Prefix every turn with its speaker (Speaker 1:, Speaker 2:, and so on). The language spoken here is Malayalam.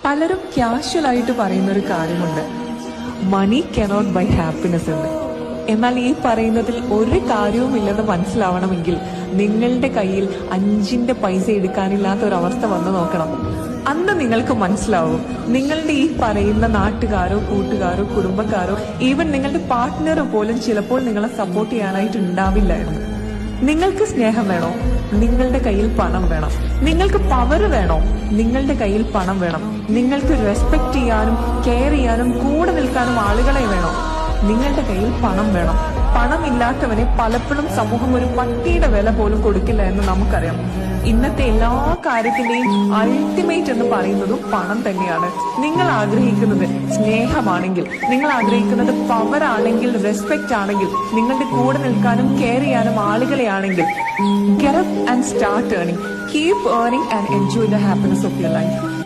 Speaker 1: പലരും കാഷ്വൽ ആയിട്ട് പറയുന്ന ഒരു കാര്യമുണ്ട്, മണി കനോട്ട് ബൈ ഹാപ്പിനെസ് എന്ന്. എന്നാൽ ഈ പറയുന്നതിൽ ഒരു കാര്യവുമില്ലെന്ന് മനസ്സിലാവണമെങ്കിൽ നിങ്ങളുടെ കയ്യിൽ 5 പൈസ എടുക്കാനില്ലാത്ത ഒരു അവസ്ഥ വന്നു നോക്കണം. അന്ന് നിങ്ങൾക്ക് മനസ്സിലാവും നിങ്ങളുടെ ഈ പറയുന്ന നാട്ടുകാരോ കൂട്ടുകാരോ കുടുംബക്കാരോ ഈവൻ നിങ്ങളുടെ പാർട്ട്ണറോ പോലും ചിലപ്പോൾ നിങ്ങളെ സപ്പോർട്ട് ചെയ്യാനായിട്ട് ഉണ്ടാവില്ലായിരുന്നു. നിങ്ങൾക്ക് സ്നേഹം വേണോ? നിങ്ങളുടെ കയ്യിൽ പണം വേണം. നിങ്ങൾക്ക് പവർ വേണോ? നിങ്ങളുടെ കയ്യിൽ പണം വേണം. നിങ്ങൾക്ക് റെസ്പെക്ട് ചെയ്യാനും കെയർ ചെയ്യാനും കൂടെ നിൽക്കാനും ആളുകളെ വേണോ? നിങ്ങളുടെ കയ്യിൽ പണം വേണം. പണമില്ലാത്തവനെ പലപ്പോഴും സമൂഹം ഒരു പട്ടിയുടെ വില പോലും കൊടുക്കില്ല എന്ന് നമുക്കറിയാം. ഇന്നത്തെ എല്ലാ കാര്യത്തിന്റെയും അൾട്ടിമേറ്റ് എന്ന് പറയുന്നതും പണം തന്നെയാണ്. നിങ്ങൾ ആഗ്രഹിക്കുന്നത് സ്നേഹമാണെങ്കിൽ, നിങ്ങൾ ആഗ്രഹിക്കുന്നത് പവർ ആണെങ്കിൽ, റെസ്പെക്ട് ആണെങ്കിൽ, നിങ്ങളുടെ കൂടെ നിൽക്കാനും കെയർ ചെയ്യാനും ആളുകളെയാണെങ്കിൽ, get up and start earning. Keep earning and enjoy the happiness of your life.